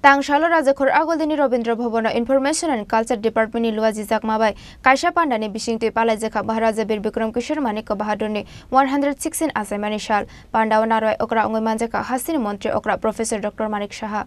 Tangshalo Rajakhor Agoldini Robindra Bhavana Information and Culture Department ni Luaji Zakmabai Kaisha Pandani Bishingte Palajaka Maharaja Bir Bikram Kishore Manik Bahadurni 116 Asamani Shal Pandawana Roy Okra Ongomanjaka Hasini Montri Okra Professor Dr. Manik Shaha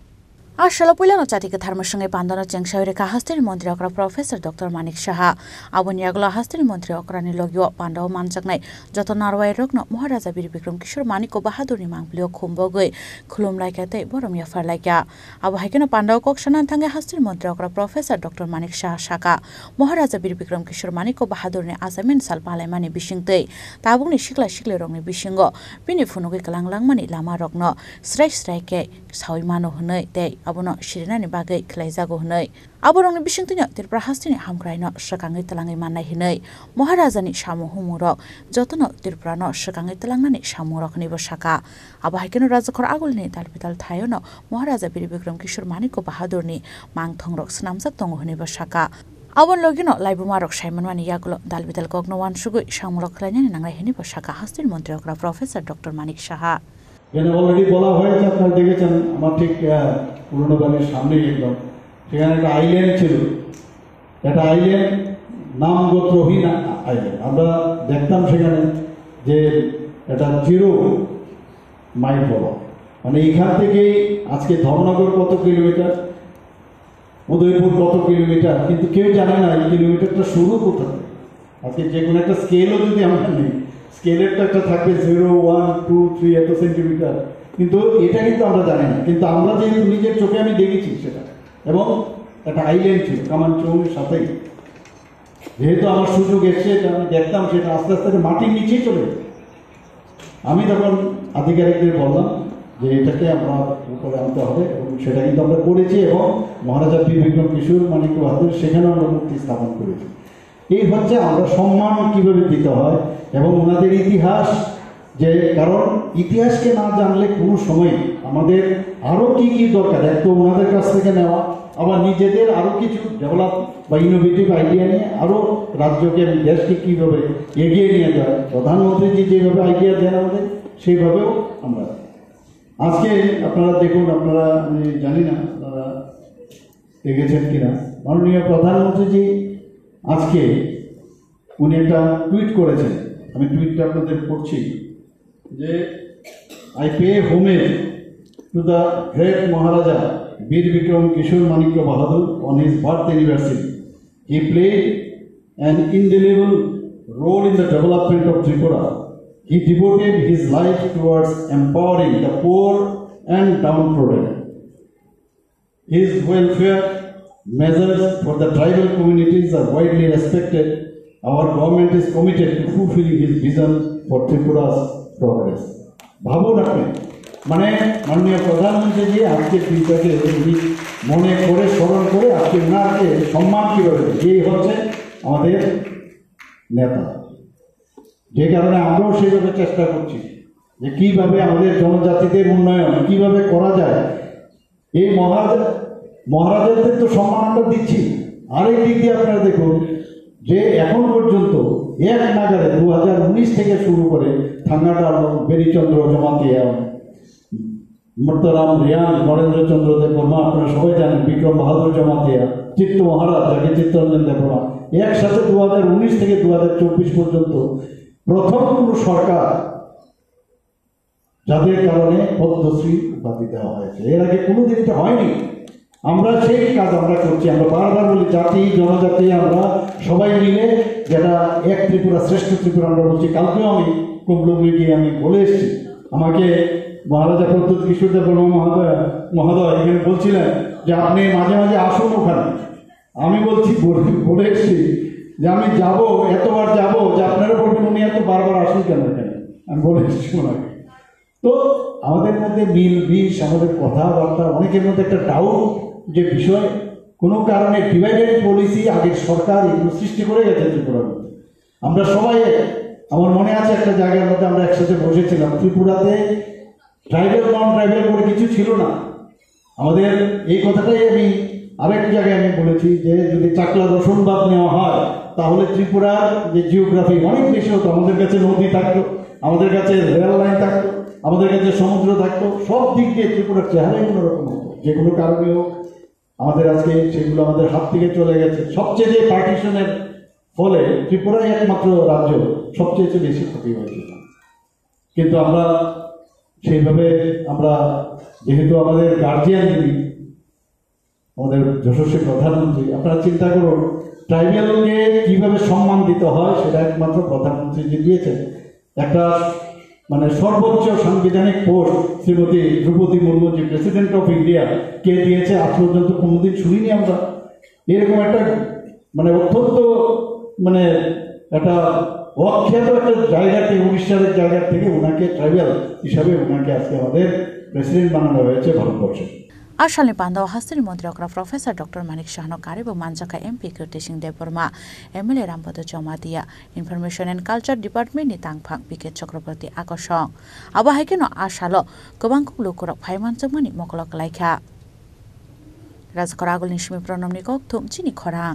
Ashalo Pulano Chatika Tharmashange Pandana Changshaurika Hastri Montri Okra Professor Dr. Manik Shaha Abuniagla Hastri Montri Okrani Logio Pandao Manjaknai Jotonarwai Rokno Maharaja Bir Bikram Kishore Maniko Bahadurni Manglio Kumbogoi Kulum Laikate Boromia Farlaika Abahakino Pandao Kokshanan Tange Hastri Montri Okra Professor Dr. Manik Shaha Shaka Maharaja Bir Bikram Kishore Maniko Bahadurni Asamin Salpale Mani Bishingte Tabuni Shikla Shikle Rongni Bishingo Bini Funugi Kalang Langmani Lama Rokno Strike Sawimano Hunay Day Abono Shirinani Bagai Klaizago Hunay Aborong Bishington Tirpra Hastini Hamgraino Shakangi Talangi Mana Hinay Maharazani Shamu Humurok Jotono Tirprano Shakangi Talangani Shamurok Niboshaka Abahakino Razakor Agulni Talpital Tayono Maharaja Bir Bikram Kishore Maniko Bahadurni Mang Thongrok Snamsa Tongo Niboshaka Abon Logino Laibumarok Shaimanwani Yagulo Dalvital Gogno Wan Shugu Shamurok Lanyani Nanga Hiniboshaka Hastin Montreokra Professor Dr. Manik Shaha already বলা হয়েছে আপনারা দেখেছেন আমার ঠিক পুরনো বাড়ির সামনেই একদম সেখানে একটা আইল্যান্ড ছিল এটা আইল্যান্ড নামগোত্রহীন আইল্যান্ড আমরা দেখতাম সেখানে যে এটা 0 মাইল বড় মানে এখান থেকে আজকে ধর্মনগর কত কিলোমিটার উদয়পুর কত কিলোমিটার কিন্তু কেউ জানে না এই কিলোমিটারটা শুরু কোথায় আজকে যে কোনো একটা স্কেলও যদি আমরা নেই স্কেলেরটা একটা থাকবে 0 1 2 3 এত সেন্টিমিটার কিন্তু এটা কিন্তু আমরা জানি না কিন্তু আমরা যে নিজের চোখে আমি দেখেছি সেটা এবং একটা আইল্যান্ড ছিল কামানচৌরের সাথেই যেহেতু আমার সুযোগ এসছে আমি দেখতাম সেটা আস্তে আস্তে মাটির নিচেই চলে আমি তখন আধিকারিকদের বললাম যে এটাকে আমরা উপরে আনতে হবে এবং সেটা কিন্তু আমরা করেছি এবং মহারাজা বীর বিক্রম কিশোর মানিক বাহাদুর সেখানে আমরা মূর্তি স্থাপন করেছি এই হচ্ছে আমরা সম্মান কিভাবে দিতে হয় এবং ওনাদের ইতিহাস যে কারণ ইতিহাসকে না জানলে কোনো সময় আমাদের আরও কি কি দরকার এক তো ওনাদের কাছ থেকে নেওয়া আবার নিজেদের আরও কিছু ডেভেলপ বা ইনোভেটিভ আইডিয়া নিয়ে আরও রাজ্যকে দেশকে কীভাবে এগিয়ে নিয়ে যায় প্রধানমন্ত্রীজি যেভাবে আইডিয়া দেন আমাদের সেইভাবেও আমরা আজকে আপনারা দেখুন আপনারা আমি জানি না আপনারা দেখেছেন কিনা মাননীয় প্রধানমন্ত্রীজি আজকে উনি একটা টুইট করেছেন আমি টুইটটা আপনাদের পড়ছি যে I pay homage to the great Maharaja Bir Bikram Kishore Manikya Bahadur on his birth anniversary he played an indelible role in the development of Tripura he devoted his life towards empowering the poor and downtrodden his welfare measures for the tribal communities are widely respected. Our government is committed to fulfilling his vision for Tripura's progress. ভাবুন আপনি মানে মাননীয় প্রধানমন্ত্রীজি আজকের দিনটাকে মনে করে স্মরণ করে আজকে ওনাকে সম্মান কীভাবে এই হচ্ছে আমাদের নেতা যে কারণে আমরাও সেইভাবে চেষ্টা করছি যে কীভাবে আমাদের জনজাতিদের উন্নয়ন কীভাবে করা যায় এই মহারাজাদের তো সম্মান আমরা দিচ্ছি আরেক দিক দিয়ে আপনারা দেখুন যে এখন পর্যন্ত এক নাগারে 2019 থেকে শুরু করে থাঙ্গাটাল বেরিচন্দ্র জমাতিয়া মর্তরাম রিয়ান নরেন্দ্রচন্দ্র দেববর্মা আপনারা সবাই জানেন বিক্রম বাহাদুর জমাতিয়া চিত্ত মহারাজ যাকে চিত্তরঞ্জন দেববর্মা একসাথে 2019 থেকে 2024 পর্যন্ত প্রথম কোনো সরকার যাদের কারণে পদ্মশ্রী উপাধি দেওয়া হয়েছে এর আগে কোনোদিন এটা হয়নি আমরা সেই কাজ আমরা করছি আমরা বারবার বলি জাতি জনজাতি আমরা সবাই মিলে যেটা এক ত্রিপুরা শ্রেষ্ঠ ত্রিপুরা আমরা বলছি কালকেও আমি কুমলুঙ্গি গিয়ে আমি বলে এসেছি আমাকে মহারাজা প্রদ্যুৎ কিশোর দেববর্মা মহোদয় এখানে বলছিলেন যে আপনি মাঝে মাঝে আসুন ওখানে আমি বলছি বলে এসেছি যে আমি যাব এতবার যাব যে আপনারা বলবেন উনি এত বারবার আসুন কেন এখানে আমি বলে এসেছি ওনাকে তো আমাদের মধ্যে মিল বিষ আমাদের কথাবার্তা অনেকের মধ্যে একটা ডাউট যে বিষয় কোনো কারণে ডিভাইডেড পলিসি আগের সরকার এগুলো সৃষ্টি করে গেছে ত্রিপুরার মধ্যে আমরা সবাই আমার মনে আছে একটা জায়গার মধ্যে আমরা একসাথে বসেছিলাম ত্রিপুরাতে ট্রাইবেল নন ট্রাইবেল করে কিছু ছিল না আমাদের এই কথাটাই আমি আরেক জায়গায় আমি বলেছি যে যদি চাকলা রসুনবাদ নেওয়া হয় তাহলে ত্রিপুরার যে জিওগ্রাফি অনেক বেশি হতো আমাদের কাছে নদী থাকতো আমাদের কাছে রেল লাইন থাকতো আমাদের কাছে সমুদ্র থাকতো, সব দিক দিয়ে ত্রিপুরার চেহারাই অন্যরকম হতো। যে কোনো কারণে হোক আমাদের আজকে সেগুলো আমাদের হাত থেকে চলে গেছে। সবচেয়ে যে পার্টিশনের ফলে ত্রিপুরাই একমাত্র রাজ্য সবচেয়ে বেশি ক্ষতি হয়েছিল। কিন্তু আমরা সেইভাবে আমরা যেহেতু আমাদের গার্জিয়ান যিনি আমাদের যশস্বী প্রধানমন্ত্রী, আপনারা চিন্তা করুন ট্রাইব্যুনালকে কিভাবে সম্মান দিতে হয় সেটা একমাত্র প্রধানমন্ত্রী যে দিয়েছেন। একটা মানে সর্বোচ্চ সাংবিধানিক পোস্ট শ্রীমতী দ্রৌপদী মুর্মু যে প্রেসিডেন্ট অফ ইন্ডিয়া কে দিয়েছে, আজ পর্যন্ত কোনোদিন শুনিনি আমরা। এরকম একটা মানে অত্যন্ত মানে একটা অখ্যাত একটা জায়গা থেকে, উড়িষ্যার জায়গা থেকে ওনাকে ট্রাইব্যুনাল হিসাবে ওনাকে আজকে আমাদের প্রেসিডেন্ট বানানো হয়েছে ভারতবর্ষে। আসামে পান্ডাও হাস্তির মন্ত্রী অকরা প্রফেসর ডক্টর মানিক শাহন কারিব মানজাকা MP Kirti Singh Debbarma MLA Rampada Jamatia information and culture ডিपार्टमेंटनि तांगफां बिके चक्रवर्ती आकर्षण आबहायकेनो आसालो गोबां लुकुरक फाइमानजोंमोनि मकलक लाइखा राजखर आगोलनि सिमी प्रनमनि कक थुमचिनि खरां।